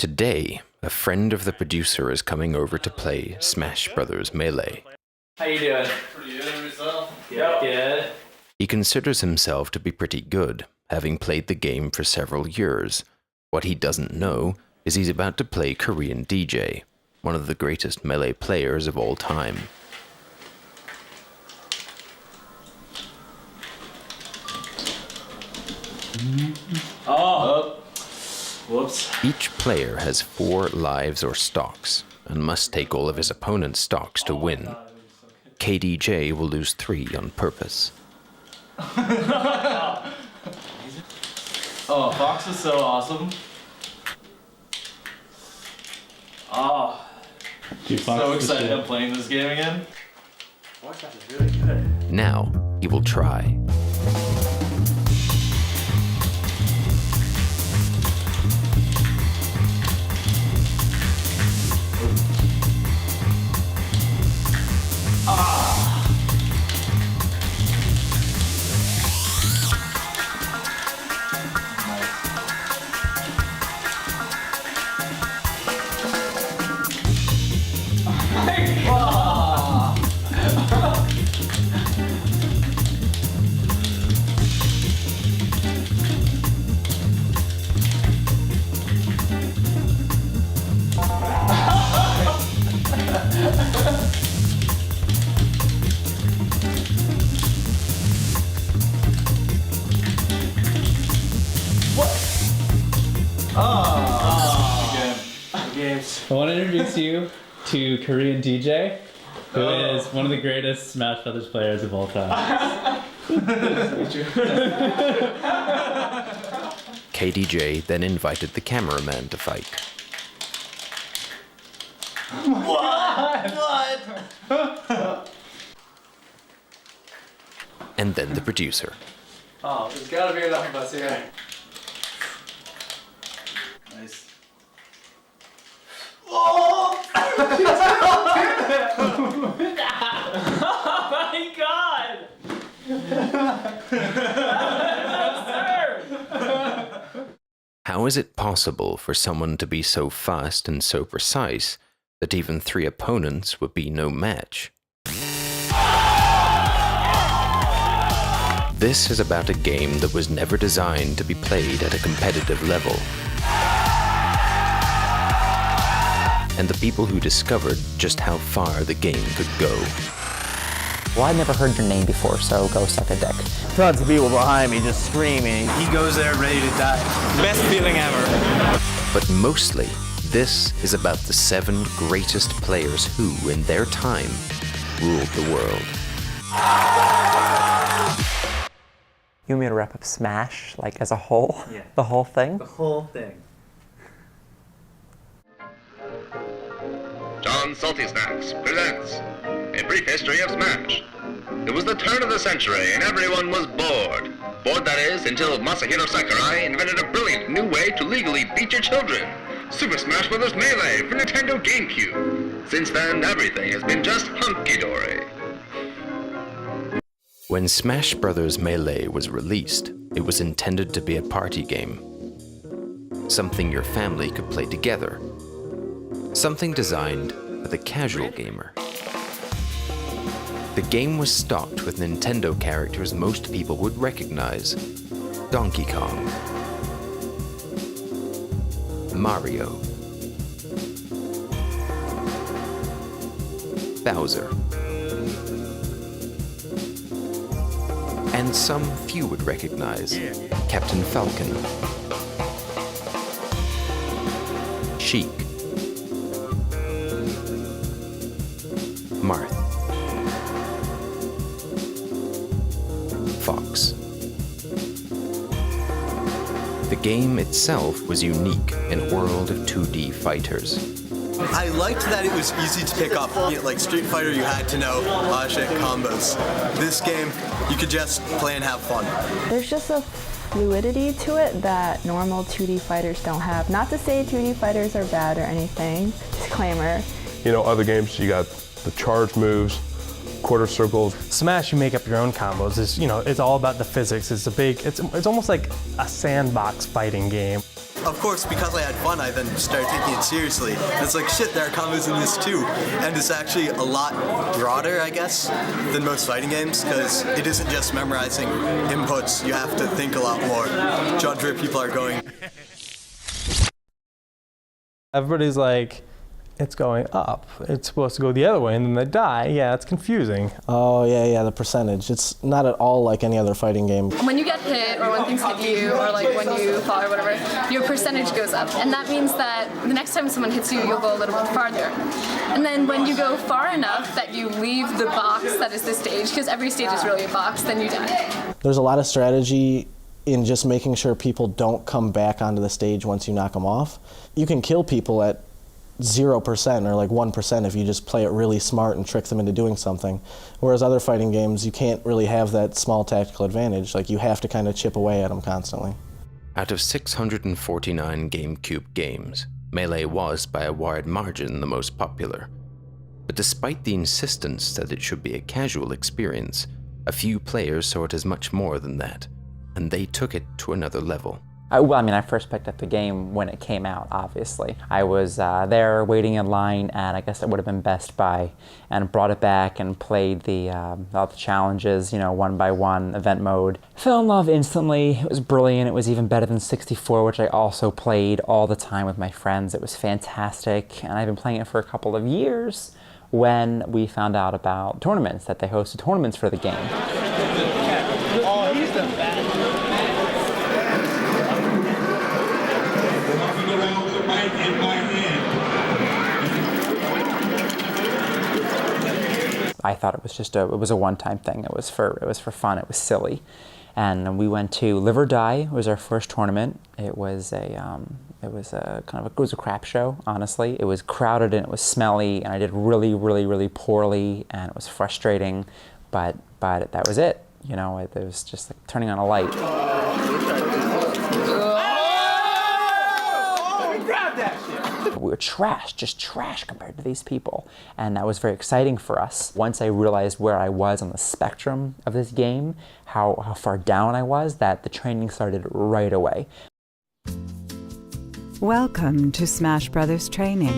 Today, a friend of the producer is coming over to play Smash Brothers Melee. How you doing? Pretty good yourself? Yep. Good. He considers himself to be pretty good, having played the game for several years. What he doesn't know is he's about to play Korean DJ, one of the greatest Melee players of all time. Oh! Whoops. Each player has 4 lives or stocks, and must take all of his opponent's stocks to win. KDJ will lose 3 on purpose. Oh, Fox is so awesome. Oh, Dude, so excited I'm playing this game again. Fox is really good. Now, he will try. I want to introduce you to Korean DJ, who is one of the greatest Smash Brothers players of all time. KDJ then invited the cameraman to fight. What? And then the producer. Oh, there's gotta be enough of us here. Nice. Oh! Oh my god! How is it possible for someone to be so fast and so precise that even 3 opponents would be no match? This is about a game that was never designed to be played at a competitive level. And the people who discovered just how far the game could go. Well, I'd never heard your name before, so go suck a dick. Tons of people behind me just screaming. He goes there ready to die. Best feeling ever. But mostly, this is about the 7 greatest players who, in their time, ruled the world. You want me to wrap up Smash, like, as a whole? Yeah. The whole thing? The whole thing. John Salty Snacks presents A Brief History of Smash. It was the turn of the century and everyone was bored. Bored, that is, until Masahiro Sakurai invented a brilliant new way to legally beat your children. Super Smash Bros. Melee for Nintendo GameCube. Since then, everything has been just hunky-dory. When Smash Brothers Melee was released, it was intended to be a party game. Something your family could play together. Something designed for the casual gamer. The game was stocked with Nintendo characters most people would recognize. Donkey Kong, Mario, Bowser, and some few would recognize Captain Falcon, Sheik, Marth, Fox. The game itself was unique in a world of 2D fighters. I liked that it was easy to pick up. Like Street Fighter, you had to know shit combos. This game, you could just play and have fun. There's just a fluidity to it that normal 2D fighters don't have. Not to say 2D fighters are bad or anything, disclaimer. You know, other games, you got the charge moves, quarter circles. Smash, you make up your own combos. It's, you know, it's all about the physics. It's almost like a sandbox fighting game. of course, because I had fun, I then started taking it seriously. And it's like, shit, there are combos in this too. And it's actually a lot broader, I guess, than most fighting games, because it isn't just memorizing inputs. You have to think a lot more, judge where people are going. Everybody's like, it's going up. It's supposed to go the other way, and then they die. Yeah, it's confusing. Oh, yeah, the percentage. It's not at all like any other fighting game. When you get hit, or when things hit you, or like when you fall or whatever, your percentage goes up. And that means that the next time someone hits you, you'll go a little bit farther. And then when you go far enough that you leave the box that is the stage, because every stage is really a box, then you die. There's a lot of strategy in just making sure people don't come back onto the stage once you knock them off. You can kill people at 0% or like 1% if you just play it really smart and trick them into doing something. Whereas other fighting games, you can't really have that small tactical advantage. Like, you have to kind of chip away at them constantly. Out of 649 GameCube games, Melee was by a wide margin the most popular. But despite the insistence that it should be a casual experience, a few players saw it as much more than that, and they took it to another level. Well, I mean, I first picked up the game when it came out, obviously. I was there waiting in line at, I guess it would have been Best Buy, and brought it back and played all the challenges, you know, 1x1 event mode. Fell in love instantly. It was brilliant. It was even better than 64, which I also played all the time with my friends. It was fantastic, and I've been playing it for a couple of years when we found out about tournaments, that they hosted tournaments for the game. Oh, he's the best. I thought it was just it was a one-time thing. It was for fun. It was silly, and we went to Live or Die. It was our first tournament. It was a crap show. Honestly, it was crowded and it was smelly, and I did really, really, really poorly, and it was frustrating. But that was it. You know, it was just like turning on a light. We were trash, just trash compared to these people. And that was very exciting for us. Once I realized where I was on the spectrum of this game, how far down I was, that the training started right away. Welcome to Smash Brothers Training.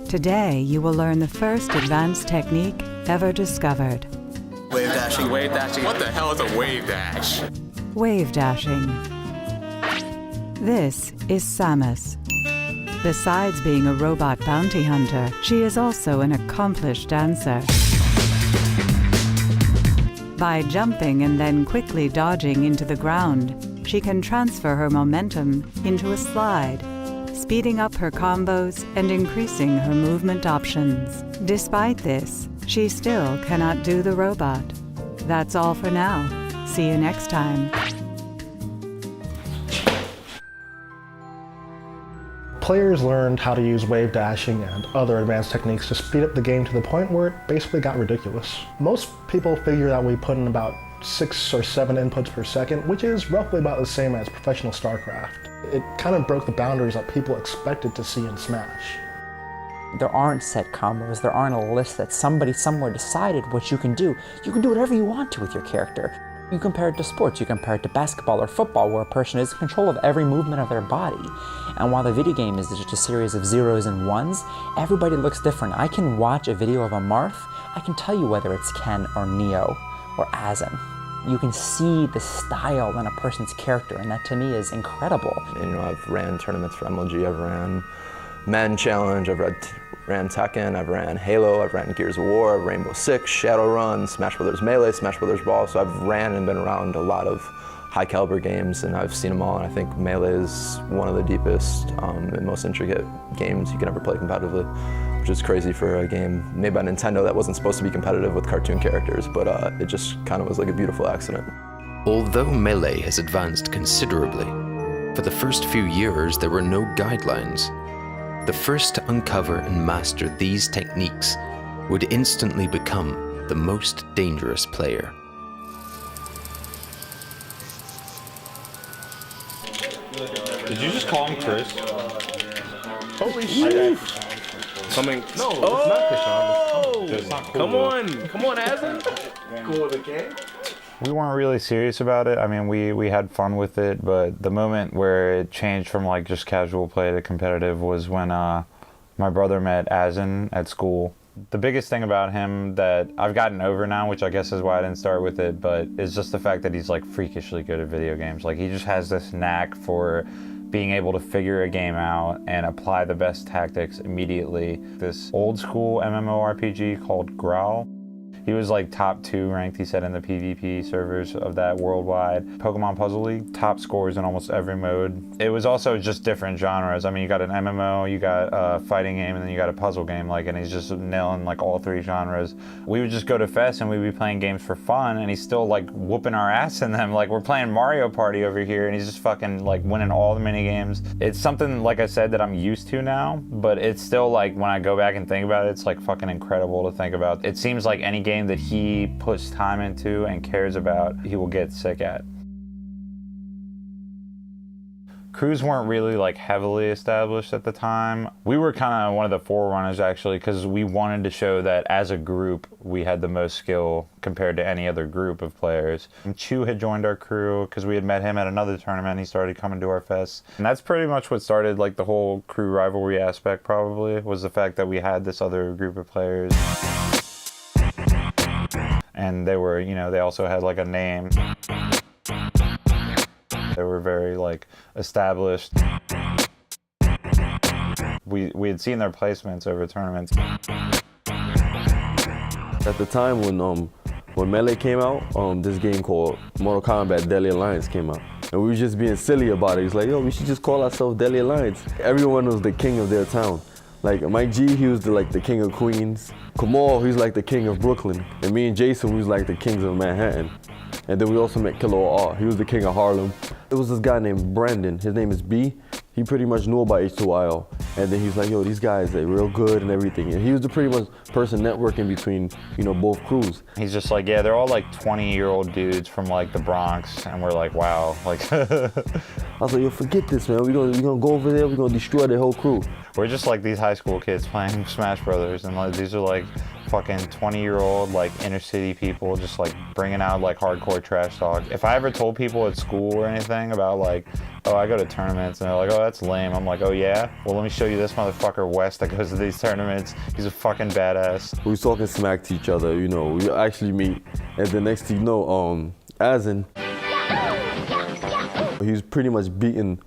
Today you will learn the first advanced technique ever discovered. Wave dashing. Wave dashing. What the hell is a wave dash? Wave dashing. This is Samus. Besides being a robot bounty hunter, she is also an accomplished dancer. By jumping and then quickly dodging into the ground, she can transfer her momentum into a slide, speeding up her combos and increasing her movement options. Despite this, she still cannot do the robot. That's all for now. See you next time. Players learned how to use wave dashing and other advanced techniques to speed up the game to the point where it basically got ridiculous. Most people figure that we put in about 6 or 7 inputs per second, which is roughly about the same as professional StarCraft. It kind of broke the boundaries that people expected to see in Smash. There aren't set combos, there aren't a list that somebody somewhere decided what you can do. You can do whatever you want to with your character. You compare it to sports, you compare it to basketball or football, where a person is in control of every movement of their body. And while the video game is just a series of zeros and ones, everybody looks different. I can watch a video of a Marth, I can tell you whether it's Ken or Neo or Azim. You can see the style in a person's character, and that to me is incredible. You know, I've ran tournaments for MLG, I've ran Men Challenge, I've ran Tekken, I've ran Halo, I've ran Gears of War, Rainbow Six, Shadowrun, Smash Brothers Melee, Smash Brothers Brawl, so I've ran and been around a lot of high caliber games, and I've seen them all, and I think Melee is one of the deepest and most intricate games you can ever play competitively, which is crazy for a game made by Nintendo that wasn't supposed to be competitive with cartoon characters, but it just kind of was like a beautiful accident. Although Melee has advanced considerably, for the first few years there were no guidelines. The first to uncover and master these techniques would instantly become the most dangerous player. Did you just call him Chris? Holy shit! Something. No, Oh! it's not Krishan. It's not cool. Come on, Azim. Cool with the game? We weren't really serious about it. I mean, we had fun with it, but the moment where it changed from like just casual play to competitive was when my brother met Azen at school. The biggest thing about him that I've gotten over now, which I guess is why I didn't start with it, but is just the fact that he's like freakishly good at video games. Like he just has this knack for being able to figure a game out and apply the best tactics immediately. This old school MMORPG called Growl. He was like top 2 ranked, he said, in the PvP servers of that worldwide Pokemon Puzzle League. Top scores in almost every mode. It was also just different genres. I mean, you got an MMO, you got a fighting game, and then you got a puzzle game, like, and he's just nailing like all 3 genres. We would just go to Fest and we'd be playing games for fun, and he's still like whooping our ass in them. Like we're playing Mario Party over here, and he's just fucking like winning all the mini games. It's something, like I said, that I'm used to now, but it's still like when I go back and think about it, it's like fucking incredible to think about. It seems like any game that he puts time into and cares about, he will get sick at. Crews weren't really like heavily established at the time. We were kind of one of the forerunners actually, because we wanted to show that as a group we had the most skill compared to any other group of players. And Chu had joined our crew because we had met him at another tournament. He started coming to our fest, and that's pretty much what started like the whole crew rivalry aspect. Probably was the fact that we had this other group of players. And they were, you know, they also had like a name. They were very like established. We had seen their placements over tournaments. At the time when Melee came out, this game called Mortal Kombat Deadly Alliance came out. And we were just being silly about it. It's like, yo, we should just call ourselves Deadly Alliance. Everyone was the king of their town. Like Mike G, he was the king of Queens. Kamal, he's like the king of Brooklyn. And me and Jason, we was like the kings of Manhattan. And then we also met Killer R. He was the king of Harlem. There was this guy named Brandon. His name is B. He pretty much knew about H2IL. And then he's like, yo, these guys, they're real good and everything. And he was the pretty much person networking between, you know, both crews. He's just like, yeah, they're all like 20-year-old dudes from like the Bronx. And we're like, wow. Like, I was like, yo, forget this, man. We're gonna go over there, we're gonna destroy the whole crew. We're just like these high school kids playing Smash Brothers, and like these are like fucking 20-year-old like inner city people just like bringing out like hardcore trash talk. If I ever told people at school or anything about like, oh, I go to tournaments, and they're like, oh, that's lame, I'm like, oh yeah? Well, let me show you this motherfucker Wes that goes to these tournaments. He's a fucking badass. We was talking smack to each other, you know, we actually meet, and the next thing you know, Azen, he was pretty much beating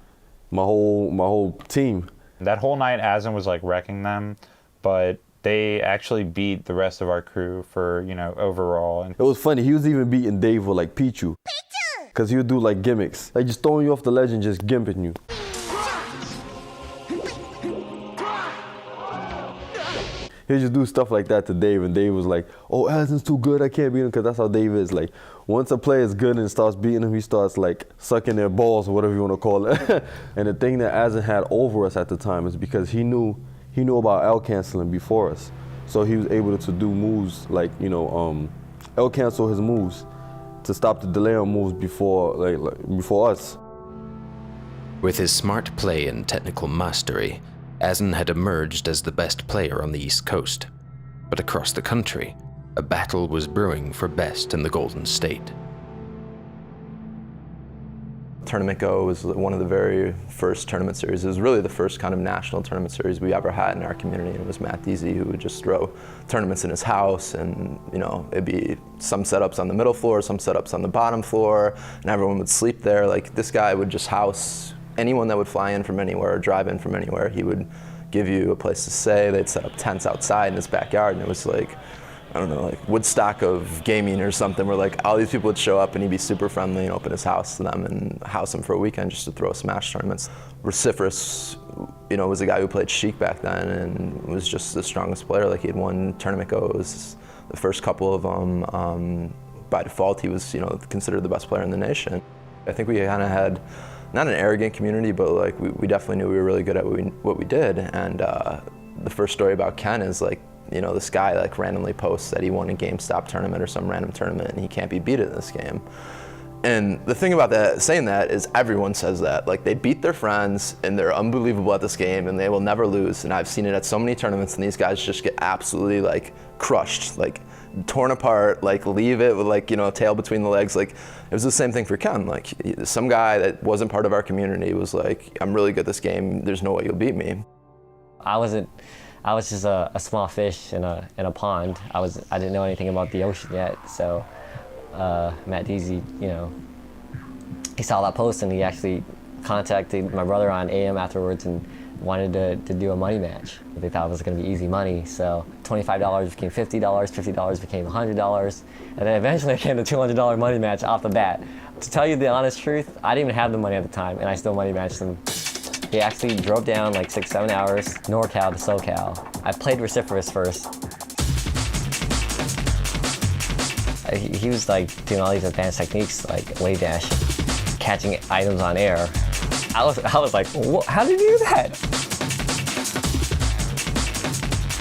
my whole team. That whole night, Azen was like wrecking them, but they actually beat the rest of our crew for, you know, overall. And it was funny, he was even beating Dave with like Pichu. Because he would do like gimmicks, like just throwing you off the ledge and just gimping you. He'd just do stuff like that to Dave, and Dave was like, oh, Azen's too good, I can't beat him, because that's how Dave is. Like, once a player is good and starts beating him, he starts like sucking their balls or whatever you want to call it. And the thing that Azen had over us at the time is because he knew about L canceling before us. So he was able to do moves like, you know, L cancel his moves to stop the delay on moves before us. With his smart play and technical mastery, Azen had emerged as the best player on the East Coast. But across the country, a battle was brewing for best in the Golden State. Tournament Go was one of the very first tournament series. It was really the first kind of national tournament series we ever had in our community. It was Matt Deasy who would just throw tournaments in his house, and you know, it'd be some setups on the middle floor, some setups on the bottom floor, and everyone would sleep there. Like, this guy would just house anyone that would fly in from anywhere or drive in from anywhere. He would give you a place to stay. They'd set up tents outside in his backyard, and it was like, I don't know, like Woodstock of gaming or something, where like all these people would show up and he'd be super friendly and open his house to them and house them for a weekend just to throw Smash tournaments. Vociferous, you know, was a guy who played Sheik back then and was just the strongest player. Like, he had won Tournament Go. It was the first couple of them. By default, he was, you know, considered the best player in the nation. I think we kind of had, not an arrogant community, but like we definitely knew we were really good at what we did. And the first story about Ken is like, you know, this guy like randomly posts that he won a GameStop tournament or some random tournament and he can't be beat in this game. And the thing about that, saying that, is everyone says that. Like, they beat their friends and they're unbelievable at this game and they will never lose. And I've seen it at so many tournaments, and these guys just get absolutely like crushed. Like, torn apart, like leave it with like, you know, a tail between the legs. Like it was the same thing for Ken. Like some guy that wasn't part of our community was like, I'm really good at this game. There's no way you'll beat me. I was just a small fish in a pond. I didn't know anything about the ocean yet. So Matt Deasy, you know, he saw that post and he actually contacted my brother on AM afterwards and wanted to do a money match. They thought it was going to be easy money, so $25 became $50, $50 became $100, and then eventually it became the $200 money match off the bat. To tell you the honest truth, I didn't even have the money at the time, and I still money matched him. He actually drove down like 6-7 hours, NorCal to SoCal. I played Vociferous first. He was like doing all these advanced techniques like wave dash, catching items on air. I was like, how did you do that?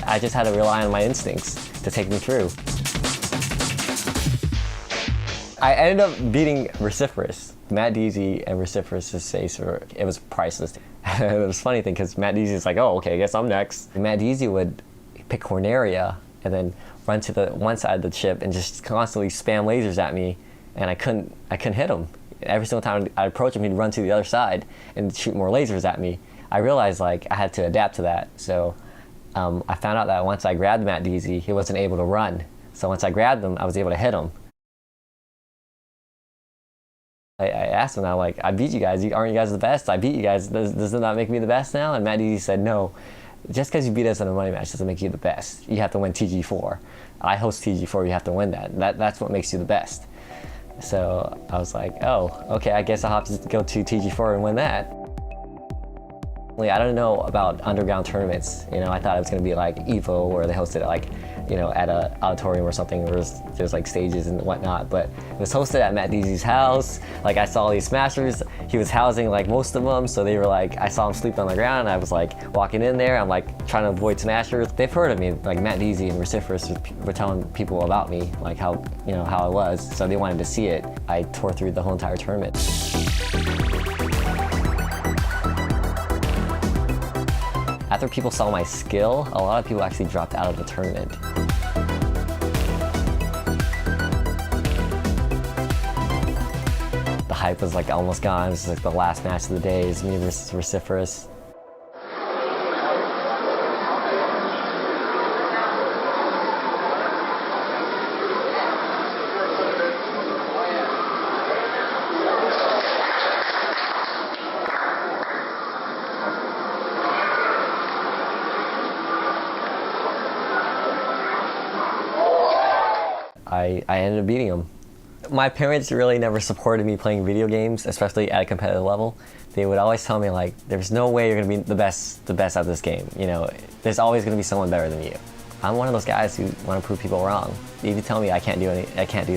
I just had to rely on my instincts to take me through. I ended up beating Vociferous. Matt Deasy and Vociferous' face it was priceless. It was a funny thing because Matt Deasy's like, oh, okay, I guess I'm next. Matt Deasy would pick Corneria and then run to the one side of the ship and just constantly spam lasers at me, and I couldn't hit him. Every single time I'd approach him, he'd run to the other side and shoot more lasers at me. I realized like I had to adapt to that. So I found out that once I grabbed Matt Deasy, he wasn't able to run. So once I grabbed him, I was able to hit him. I asked him, I beat you guys. Aren't you guys the best? I beat you guys. Does it not make me the best now? And Matt Deasy said, no. Just because you beat us in a money match doesn't make you the best. You have to win TG4. I host TG4, you have to win that. That's what makes you the best. So I was like, oh, okay, I guess I'll have to go to TG4 and win that. I don't know about underground tournaments. You know, I thought it was going to be like EVO where they hosted it like, you know, at an auditorium or something where there's like stages and whatnot. But it was hosted at Matt Deasy's house. Like I saw these smashers. He was housing like most of them. So they were like, I saw him sleep on the ground. And I was like walking in there. I'm like trying to avoid smashers. They've heard of me. Like Matt Deasy and Vociferous were telling people about me, like how I was. So they wanted to see it. I tore through the whole entire tournament. After people saw my skill, a lot of people actually dropped out of the tournament. The hype was like almost gone. It was like the last match of the day. It was me versus Vociferous. I ended up beating him. My parents really never supported me playing video games, especially at a competitive level. They would always tell me like, there's no way you're gonna be the best at this game. You know, there's always gonna be someone better than you. I'm one of those guys who want to prove people wrong. If you tell me I can't do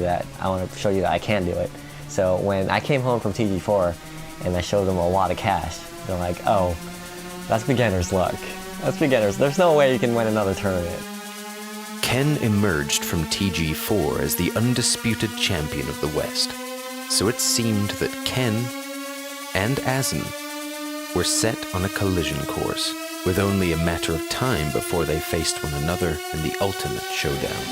that, I want to show you that I can do it. So when I came home from TG4 and I showed them a lot of cash, they're like, oh, that's beginner's luck. That's beginner's. There's no way you can win another tournament. Ken emerged from TG4 as the undisputed champion of the West, so it seemed that Ken and Azen were set on a collision course, with only a matter of time before they faced one another in the ultimate showdown.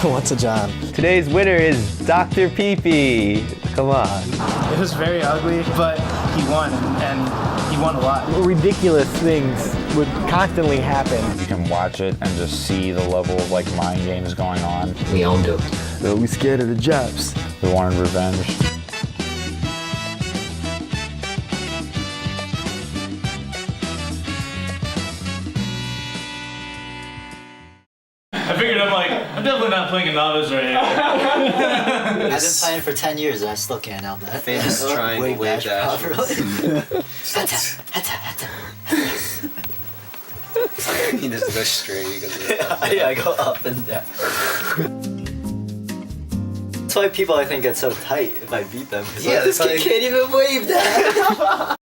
What's a John? Today's winner is Dr. Peepee. Come on. It was very ugly, but he won, and he won a lot. Ridiculous things would constantly happen. You can watch it and just see the level of like mind games going on. We owned it. No, we scared of the Japs. We wanted revenge. I figured I'm definitely not playing a novice right here. I've been playing for 10 years and I still can't nail that. Famous triangle wave dash. He just goes straight because of that. Yeah, I go up and down. That's why people I think get so tight if I beat them. Yeah, this kid can't even wave that.